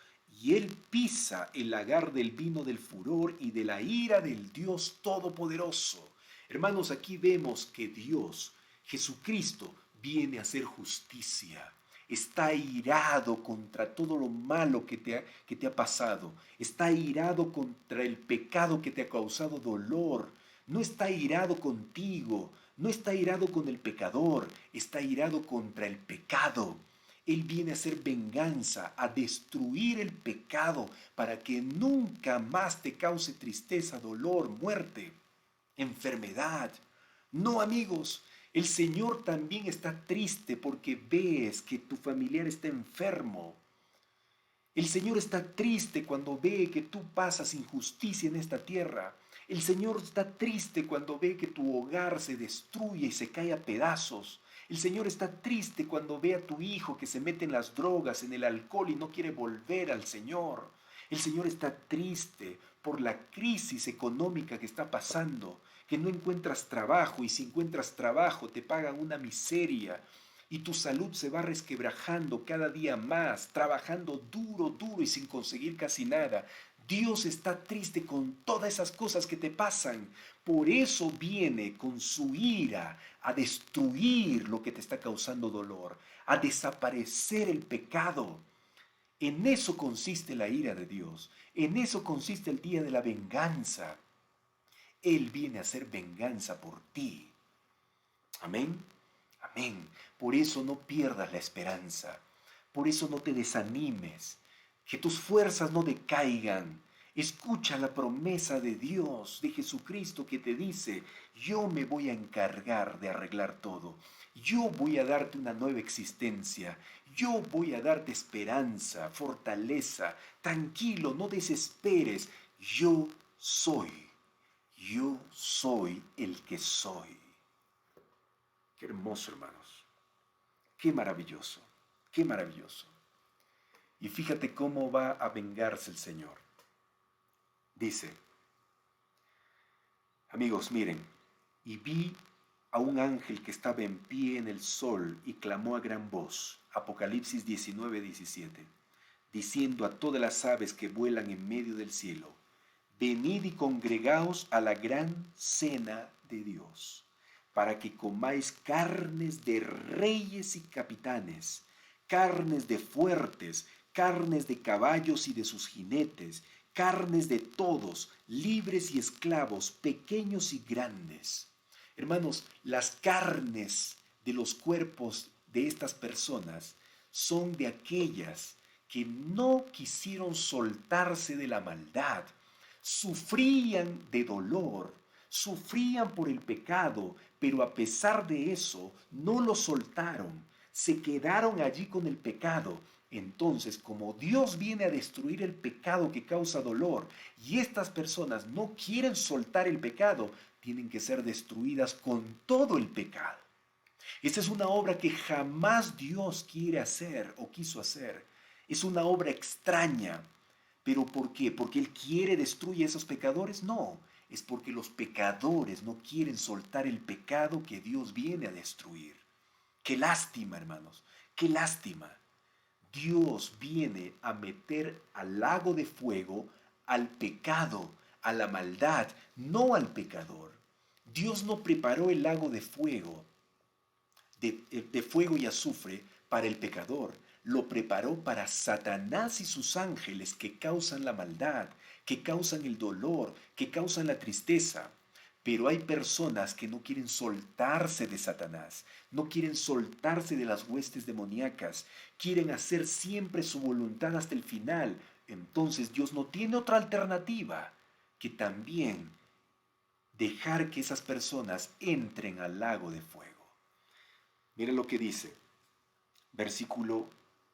y él pisa el lagar del vino del furor y de la ira del Dios Todopoderoso. Hermanos, aquí vemos que Dios, Jesucristo, viene a hacer justicia. Está irado contra todo lo malo que te ha pasado. Está irado contra el pecado que te ha causado dolor. No está irado contigo, no está irado con el pecador, está irado contra el pecado. Él viene a hacer venganza, a destruir el pecado para que nunca más te cause tristeza, dolor, muerte, enfermedad. No, amigos, el Señor también está triste porque ves que tu familiar está enfermo. El Señor está triste cuando ve que tú pasas injusticia en esta tierra. El Señor está triste cuando ve que tu hogar se destruye y se cae a pedazos. El Señor está triste cuando ve a tu hijo que se mete en las drogas, en el alcohol y no quiere volver al Señor. El Señor está triste por la crisis económica que está pasando, que no encuentras trabajo y si encuentras trabajo te pagan una miseria y tu salud se va resquebrajando cada día más, trabajando duro, duro y sin conseguir casi nada. Dios está triste con todas esas cosas que te pasan. Por eso viene con su ira a destruir lo que te está causando dolor, a desaparecer el pecado. En eso consiste la ira de Dios. En eso consiste el día de la venganza. Él viene a hacer venganza por ti. Amén. Amén. Por eso no pierdas la esperanza. Por eso no te desanimes. Que tus fuerzas no decaigan. Escucha la promesa de Dios, de Jesucristo, que te dice: yo me voy a encargar de arreglar todo. Yo voy a darte una nueva existencia. Yo voy a darte esperanza, fortaleza. Tranquilo, no desesperes. Yo soy el que soy. Qué hermoso, hermanos. Qué maravilloso, qué maravilloso. Y fíjate cómo va a vengarse el Señor. Dice, amigos, miren, y vi a un ángel que estaba en pie en el sol y clamó a gran voz, Apocalipsis 19, 17, diciendo a todas las aves que vuelan en medio del cielo: venid y congregaos a la gran cena de Dios, para que comáis carnes de reyes y capitanes, carnes de fuertes, carnes de caballos y de sus jinetes, carnes de todos, libres y esclavos, pequeños y grandes. Hermanos, las carnes de los cuerpos de estas personas son de aquellas que no quisieron soltarse de la maldad, sufrían de dolor, sufrían por el pecado, pero a pesar de eso no lo soltaron, se quedaron allí con el pecado. Entonces, como Dios viene a destruir el pecado que causa dolor y estas personas no quieren soltar el pecado, tienen que ser destruidas con todo el pecado. Esta es una obra que jamás Dios quiere hacer o quiso hacer. Es una obra extraña, ¿Pero por qué? ¿Porque Él quiere destruir a esos pecadores? No, es porque los pecadores no quieren soltar el pecado que Dios viene a destruir. Qué lástima, hermanos, qué lástima. Dios viene a meter al lago de fuego al pecado, a la maldad, no al pecador. Dios no preparó el lago de fuego y azufre para el pecador. Lo preparó para Satanás y sus ángeles que causan la maldad, que causan el dolor, que causan la tristeza. Pero hay personas que no quieren soltarse de Satanás, no quieren soltarse de las huestes demoníacas, quieren hacer siempre su voluntad hasta el final. Entonces Dios no tiene otra alternativa que también dejar que esas personas entren al lago de fuego. Mira lo que dice, versículo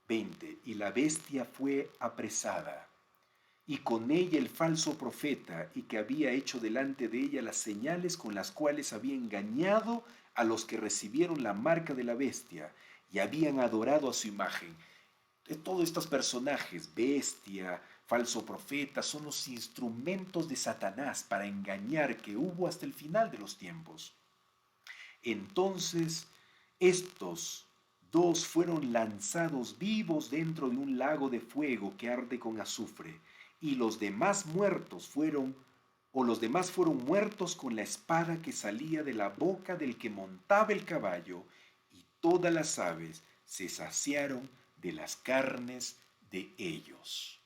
20, y la bestia fue apresada, y con ella el falso profeta, y que había hecho delante de ella las señales con las cuales había engañado a los que recibieron la marca de la bestia, y habían adorado a su imagen. De todos estos personajes, bestia, falso profeta, son los instrumentos de Satanás para engañar que hubo hasta el final de los tiempos. Entonces, estos dos fueron lanzados vivos dentro de un lago de fuego que arde con azufre, y los demás fueron muertos con la espada que salía de la boca del que montaba el caballo, y todas las aves se saciaron de las carnes de ellos.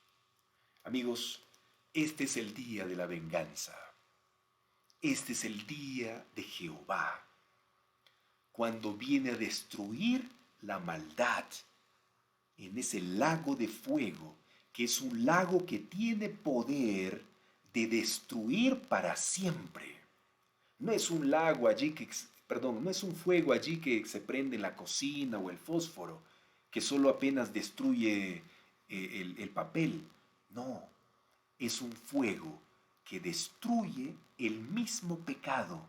Amigos, este es el día de la venganza. Este es el día de Jehová, cuando viene a destruir la maldad en ese lago de fuego, que es un lago que tiene poder de destruir para siempre. No es un lago allí no es un fuego allí que se prende en la cocina o el fósforo, que solo apenas destruye el papel. No, es un fuego que destruye el mismo pecado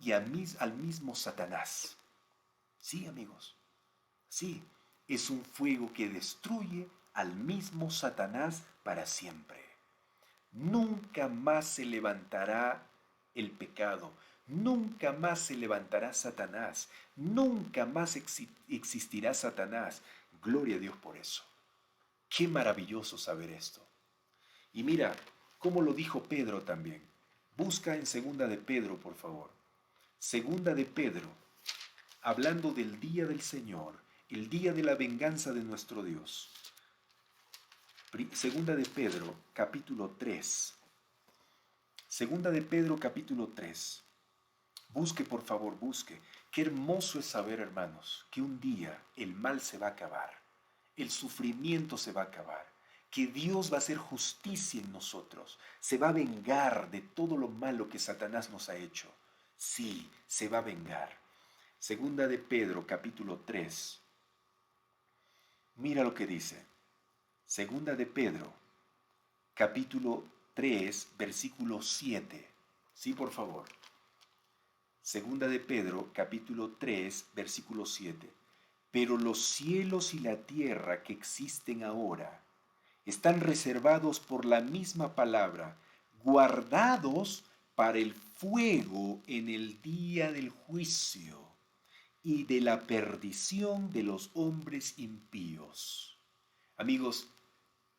y al mismo Satanás. Sí, amigos, sí, es un fuego que destruye al mismo Satanás para siempre. Nunca más se levantará el pecado, nunca más se levantará Satanás, nunca más existirá Satanás. Gloria a Dios por eso. Qué maravilloso saber esto. Y mira, cómo lo dijo Pedro también. Busca en Segunda de Pedro, por favor. Segunda de Pedro, hablando del día del Señor, el día de la venganza de nuestro Dios. Segunda de Pedro, capítulo 3. Segunda de Pedro, capítulo 3. Busque, por favor, busque. Qué hermoso es saber, hermanos, que un día el mal se va a acabar, el sufrimiento se va a acabar, que Dios va a hacer justicia en nosotros, se va a vengar de todo lo malo que Satanás nos ha hecho. Sí, se va a vengar. Segunda de Pedro, capítulo 3. Mira lo que dice. Segunda de Pedro, capítulo 3, versículo 7. Sí, por favor. Segunda de Pedro, capítulo 3, versículo 7. Pero los cielos y la tierra que existen ahora están reservados por la misma palabra, guardados para el fuego en el día del juicio y de la perdición de los hombres impíos. Amigos,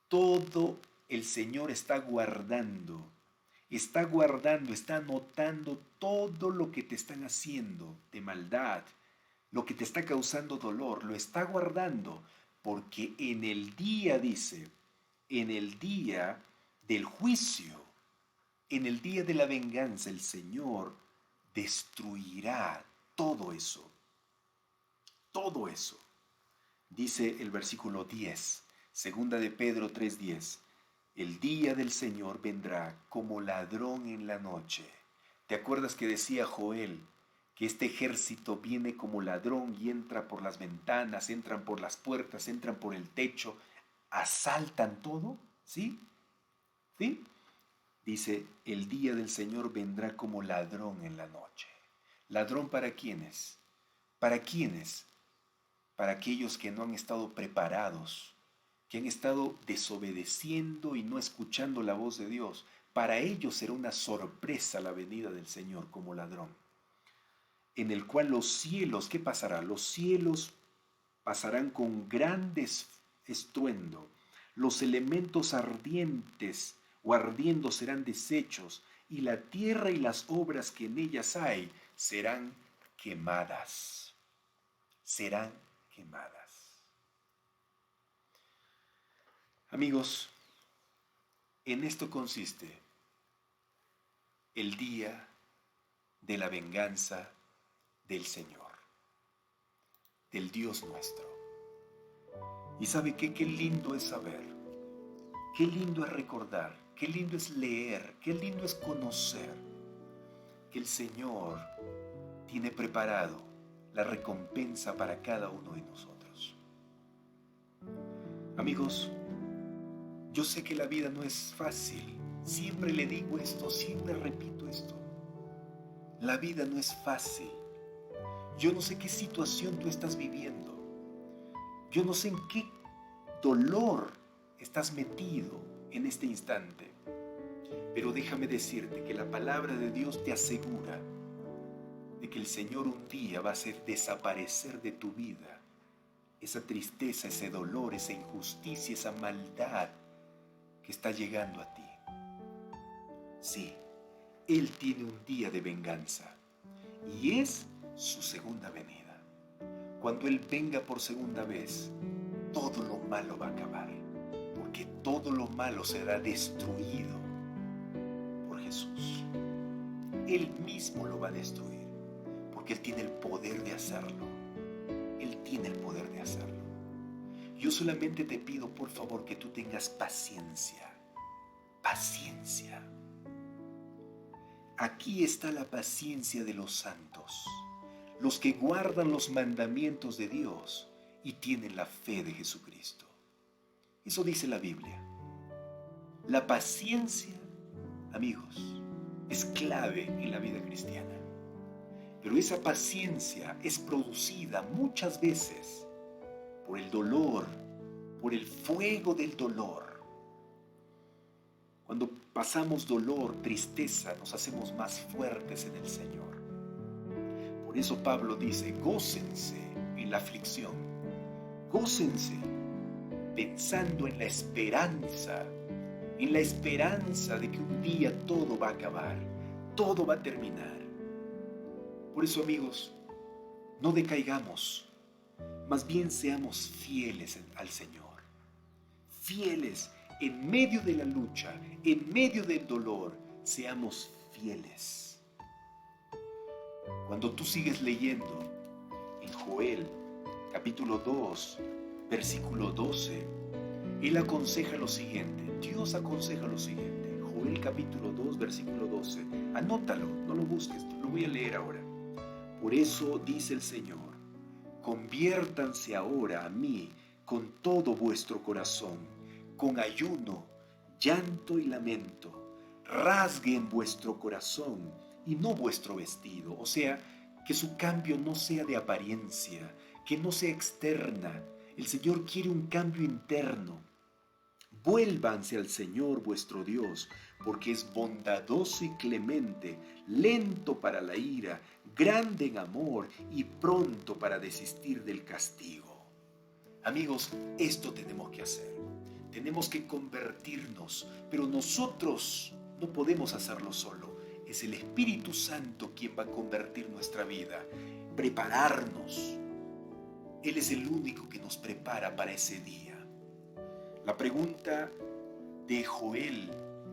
todo el Señor está guardando, está anotando todo lo que te están haciendo de maldad, lo que te está causando dolor, lo está guardando, porque en el día, dice, en el día del juicio, en el día de la venganza, el Señor destruirá todo eso. Todo eso. Dice el versículo 10, segunda de Pedro 3:10. El día del Señor vendrá como ladrón en la noche. ¿Te acuerdas que decía Joel que este ejército viene como ladrón y entra por las ventanas, entran por las puertas, entran por el techo, asaltan todo? ¿Sí? ¿Sí? Dice, el día del Señor vendrá como ladrón en la noche. ¿Ladrón para quiénes? ¿Para quiénes? Para aquellos que no han estado preparados, que han estado desobedeciendo y no escuchando la voz de Dios. Para ellos será una sorpresa la venida del Señor como ladrón, en el cual los cielos, ¿qué pasará? Los cielos pasarán con grandes estruendo, los elementos ardientes o ardiendo serán deshechos, y la tierra y las obras que en ellas hay serán quemadas. Serán quemadas. Amigos, en esto consiste el día de la venganza del Señor, del Dios nuestro. Y ¿sabe qué? Qué lindo es saber, qué lindo es recordar, qué lindo es leer, qué lindo es conocer que el Señor tiene preparado la recompensa para cada uno de nosotros. Amigos, yo sé que la vida no es fácil. Siempre le digo esto, siempre repito esto. La vida no es fácil. Yo no sé qué situación tú estás viviendo. Yo no sé en qué dolor estás metido en este instante. Pero déjame decirte que la palabra de Dios te asegura de que el Señor un día va a hacer desaparecer de tu vida esa tristeza, ese dolor, esa injusticia, esa maldad que está llegando a ti. Sí, Él tiene un día de venganza y es su segunda venida. Cuando Él venga por segunda vez, todo lo malo va a acabar, porque todo lo malo será destruido por Jesús. Él mismo lo va a destruir, porque Él tiene el poder de hacerlo. Él tiene el poder de hacerlo. Yo solamente te pido, por favor, que tú tengas paciencia. Paciencia. Aquí está la paciencia de los santos, los que guardan los mandamientos de Dios y tienen la fe de Jesucristo. Eso dice la Biblia. La paciencia, amigos, es clave en la vida cristiana. Pero esa paciencia es producida muchas veces por el dolor, por el fuego del dolor. Cuando pasamos dolor, tristeza, nos hacemos más fuertes en el Señor. Por eso Pablo dice, gócense en la aflicción, gócense pensando en la esperanza de que un día todo va a acabar, todo va a terminar. Por eso, amigos, no decaigamos, más bien seamos fieles al Señor, fieles en medio de la lucha, en medio del dolor, seamos fieles. Cuando tú sigues leyendo en Joel, capítulo 2, versículo 12, Él aconseja lo siguiente, Dios aconseja lo siguiente, Joel capítulo 2, versículo 12, anótalo, no lo busques, lo voy a leer ahora. Por eso dice el Señor, conviértanse ahora a mí con todo vuestro corazón, con ayuno, llanto y lamento. Rasguen vuestro corazón y no vuestro vestido. O sea, que su cambio no sea de apariencia, que no sea externa. El Señor quiere un cambio interno. Vuélvanse al Señor vuestro Dios, porque es bondadoso y clemente, lento para la ira, grande en amor y pronto para desistir del castigo. Amigos, esto tenemos que hacer. Tenemos que convertirnos, pero nosotros no podemos hacerlo solo. Es el Espíritu Santo quien va a convertir nuestra vida, prepararnos. Él es el único que nos prepara para ese día. La pregunta de Joel,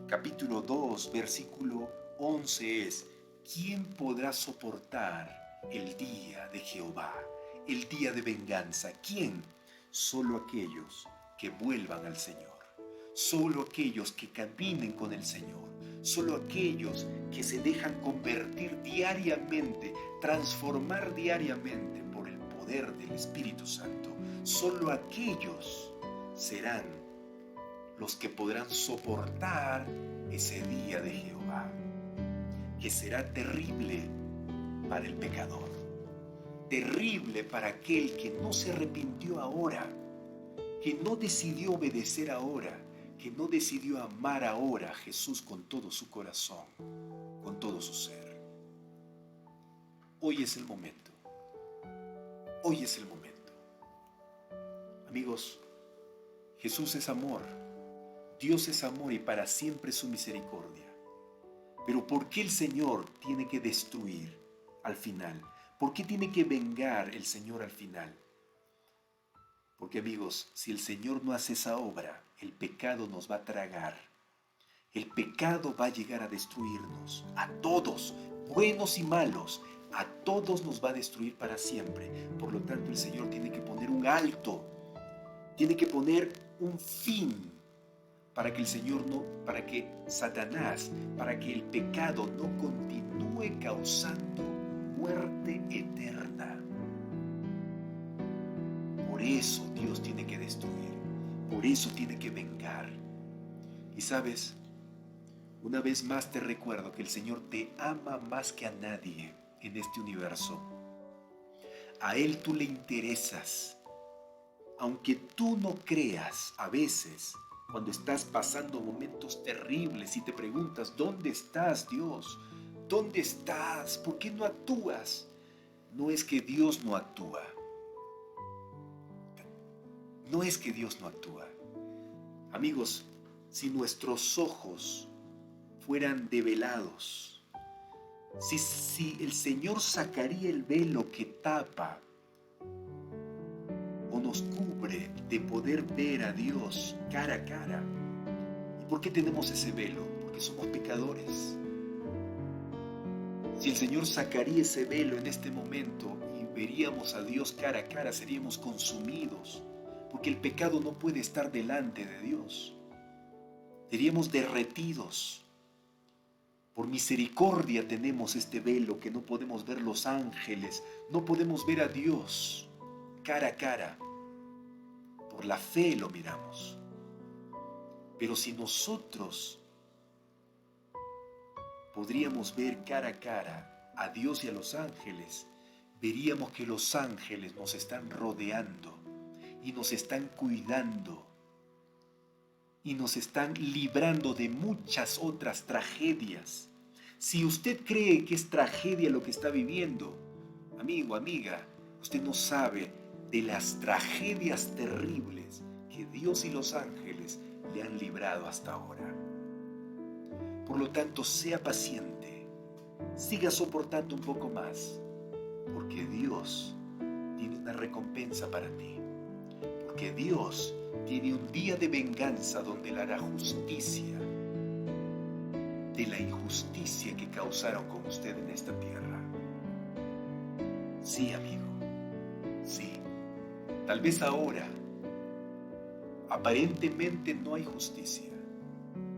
capítulo 2, versículo 11 es, ¿quién podrá soportar el día de Jehová, el día de venganza? ¿Quién? Solo aquellos que vuelvan al Señor, solo aquellos que caminen con el Señor, solo aquellos que se dejan convertir diariamente, transformar diariamente por el poder del Espíritu Santo. Solo aquellos serán los que podrán soportar ese día de Jehová, que será terrible para el pecador, terrible para aquel que no se arrepintió ahora, que no decidió obedecer ahora, que no decidió amar ahora a Jesús con todo su corazón, con todo su ser. Hoy es el momento. Hoy es el momento. Amigos, Jesús es amor. Dios es amor y para siempre su misericordia. Pero ¿por qué el Señor tiene que destruir al final? ¿Por qué tiene que vengar el Señor al final? Porque amigos, si el Señor no hace esa obra, el pecado nos va a tragar. El pecado va a llegar a destruirnos, a todos, buenos y malos, a todos nos va a destruir para siempre. Por lo tanto, el Señor tiene que poner un alto, tiene que poner un fin para que el Señor no, para que Satanás, para que el pecado no continúe causando muerte eterna. Por eso Dios tiene que destruir, por eso tiene que vengar. Y sabes, una vez más te recuerdo que el Señor te ama más que a nadie en este universo. A Él tú le interesas. Aunque tú no creas, a veces, cuando estás pasando momentos terribles y te preguntas, ¿dónde estás, Dios? ¿Dónde estás? ¿Por qué no actúas? No es que Dios no actúa. No es que Dios no actúa. Amigos, si nuestros ojos fueran develados, si el Señor sacaría el velo que tapa o nos cubre de poder ver a Dios cara a cara. ¿Y por qué tenemos ese velo? Porque somos pecadores. Si el Señor sacaría ese velo en este momento y veríamos a Dios cara a cara, seríamos consumidos, porque el pecado no puede estar delante de Dios. Seríamos derretidos. Por misericordia tenemos este velo que no podemos ver los ángeles, no podemos ver a Dios cara a cara. Por la fe lo miramos. Pero si nosotros podríamos ver cara a cara a Dios y a los ángeles, veríamos que los ángeles nos están rodeando y nos están cuidando y nos están librando de muchas otras tragedias. Si usted cree que es tragedia lo que está viviendo, amigo, amiga, usted no sabe de las tragedias terribles que Dios y los ángeles le han librado hasta ahora. Por lo tanto, sea paciente, siga soportando un poco más, porque Dios tiene una recompensa para ti, porque Dios tiene un día de venganza donde Él hará justicia de la injusticia que causaron con usted en esta tierra. Sí, amigo, sí. Tal vez ahora, aparentemente no hay justicia.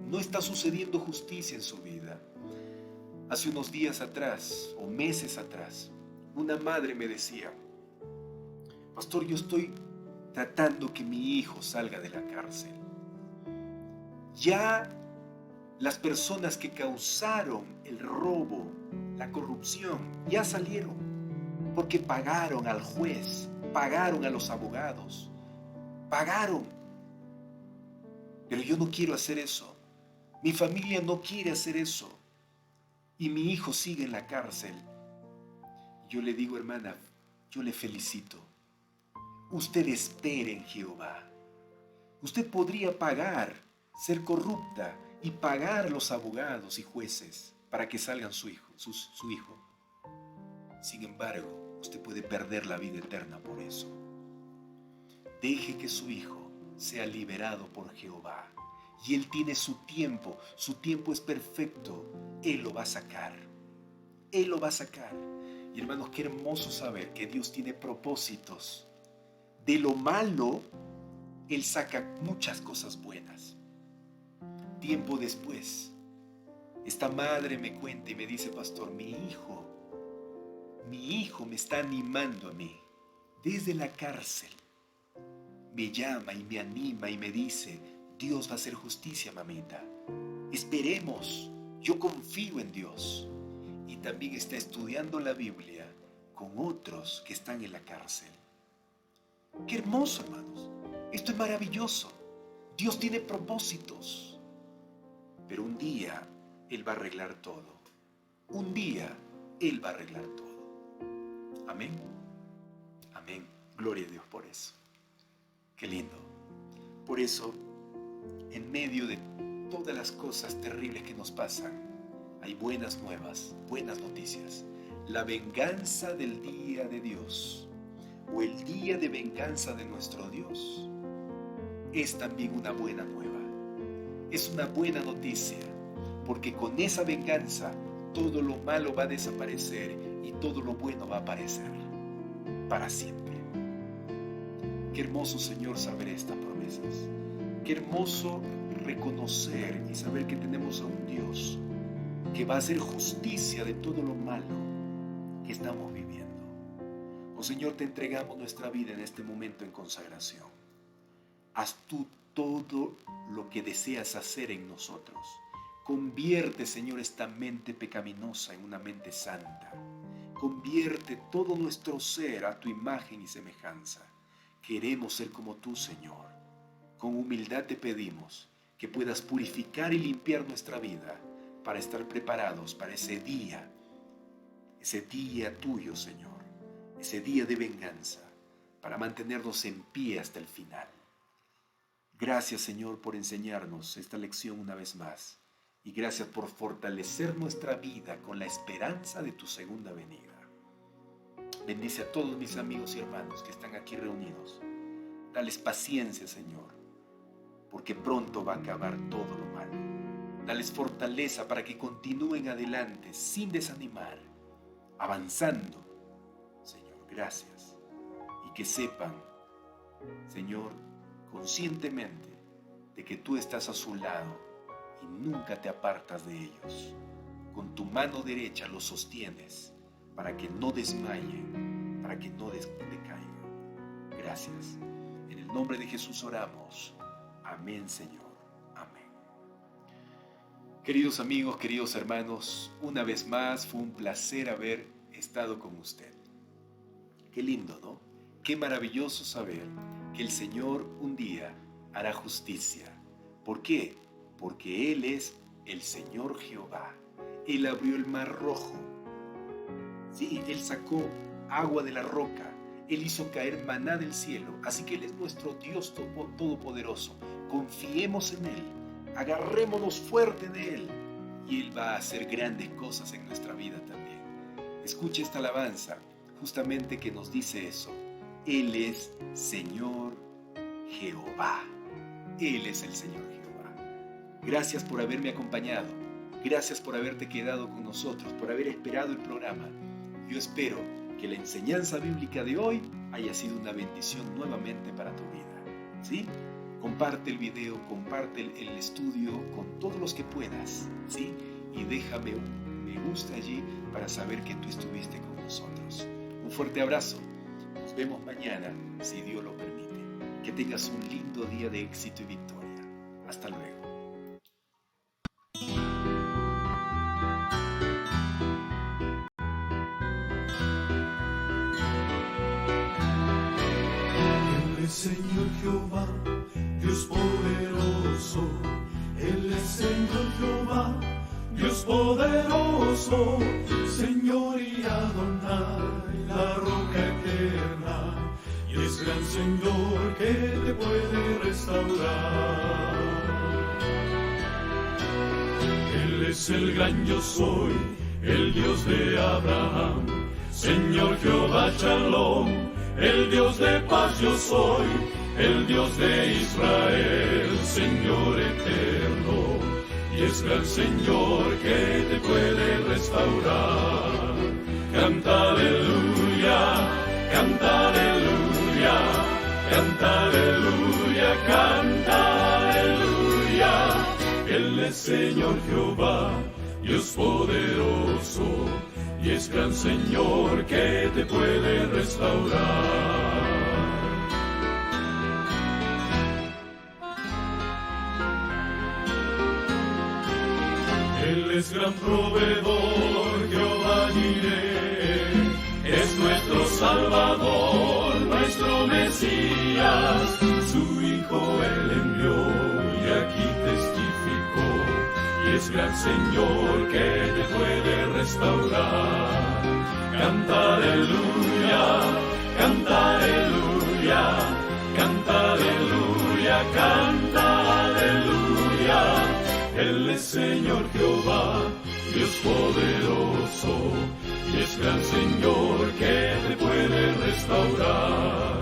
No está sucediendo justicia en su vida. Hace unos días atrás, o meses atrás, una madre me decía, pastor, yo estoy tratando que mi hijo salga de la cárcel. Ya las personas que causaron el robo, la corrupción, ya salieron, porque pagaron al juez, pagaron a los abogados, pagaron. Pero yo no quiero hacer eso. Mi familia no quiere hacer eso. Y mi hijo sigue en la cárcel. Yo le digo, hermana, yo le felicito. Usted espere en Jehová. Usted podría pagar, ser corrupta y pagar a los abogados y jueces para que salgan su hijo. Sin embargo, usted puede perder la vida eterna por eso. Deje que su hijo sea liberado por Jehová. Y Él tiene su tiempo es perfecto. Él lo va a sacar. Él lo va a sacar. Y hermanos, qué hermoso saber que Dios tiene propósitos. De lo malo, Él saca muchas cosas buenas. Tiempo después, esta madre me cuenta y me dice, pastor, mi hijo me está animando a mí desde la cárcel. Me llama y me anima y me dice, Dios va a hacer justicia, mamita. Esperemos, yo confío en Dios. Y también está estudiando la Biblia con otros que están en la cárcel. Qué hermoso, hermanos. Esto es maravilloso. Dios tiene propósitos. Pero un día Él va a arreglar todo. Un día Él va a arreglar todo. Amén. Amén. Gloria a Dios por eso. Qué lindo. Por eso, en medio de todas las cosas terribles que nos pasan, hay buenas nuevas, buenas noticias. La venganza del día de Dios, o el día de venganza de nuestro Dios, es también una buena nueva. Es una buena noticia, porque con esa venganza todo lo malo va a desaparecer y todo lo bueno va a aparecer para siempre. Qué hermoso, Señor, saber estas promesas. Qué hermoso reconocer y saber que tenemos a un Dios que va a hacer justicia de todo lo malo que estamos viviendo. Oh Señor, te entregamos nuestra vida en este momento en consagración. Haz tú todo lo que deseas hacer en nosotros. Convierte, Señor, esta mente pecaminosa en una mente santa. Convierte todo nuestro ser a tu imagen y semejanza. Queremos ser como tú, Señor. Con humildad te pedimos que puedas purificar y limpiar nuestra vida para estar preparados para ese día tuyo, Señor, ese día de venganza, para mantenernos en pie hasta el final. Gracias, Señor, por enseñarnos esta lección una vez más, y gracias por fortalecer nuestra vida con la esperanza de tu segunda venida. Bendice a todos mis amigos y hermanos que están aquí reunidos. Dales paciencia, Señor, porque pronto va a acabar todo lo malo. Dales fortaleza para que continúen adelante sin desanimar, avanzando. Señor, gracias. Y que sepan, Señor, conscientemente de que tú estás a su lado y nunca te apartas de ellos. Con tu mano derecha los sostienes para que no desmayen, para que no decaigan. Gracias. En el nombre de Jesús oramos. Amén, Señor. Amén. Queridos amigos, queridos hermanos, una vez más fue un placer haber estado con usted. Qué lindo, ¿no? Qué maravilloso saber que el Señor un día hará justicia. ¿Por qué? Porque Él es el Señor Jehová. Él abrió el mar rojo. Sí, Él sacó agua de la roca. Él hizo caer maná del cielo. Así que Él es nuestro Dios todopoderoso. Confiemos en Él. Agarrémonos fuerte de Él. Y Él va a hacer grandes cosas en nuestra vida también. Escuche esta alabanza, justamente que nos dice eso. Él es Señor Jehová. Él es el Señor Jehová. Gracias por haberme acompañado. Gracias por haberte quedado con nosotros, por haber esperado el programa. Yo espero que la enseñanza bíblica de hoy haya sido una bendición nuevamente para tu vida. ¿Sí? Comparte el video, comparte el estudio con todos los que puedas. ¿Sí? Y déjame un me gusta allí para saber que tú estuviste con nosotros. Un fuerte abrazo. Nos vemos mañana, si Dios lo permite. Que tengas un lindo día de éxito y victoria. Hasta luego. Él es Señor Jehová, Dios poderoso. Él es Señor Jehová, Dios poderoso. Señor y Adonai, la roca eterna. Y es gran Señor que te puede restaurar. Él es el gran yo soy, el Dios de Abraham. Señor Jehová Shalom, el Dios de paz yo soy, el Dios de Israel, Señor eterno. Y es gran Señor que te puede restaurar. Canta aleluya, canta aleluya, canta aleluya, canta aleluya. Él es Señor Jehová, Dios poderoso, y es gran Señor que te puede restaurar. Él es gran proveedor, Jehová Jireh, es nuestro Salvador, nuestro Mesías. Mesías, su Hijo Él envió y aquí testificó, y es gran Señor que te puede restaurar. Canta aleluya, canta aleluya, canta aleluya, canta aleluya. Él es Señor Jehová, Dios poderoso, y es gran Señor que te puede restaurar.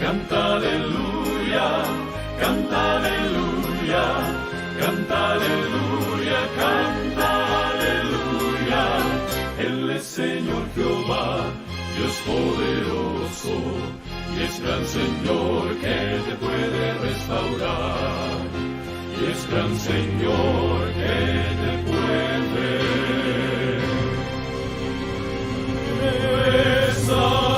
Canta aleluya, canta aleluya, canta aleluya, canta aleluya. Él es Señor Jehová, Dios poderoso, y es gran Señor que te puede restaurar. Y es gran Señor que te puede restaurar.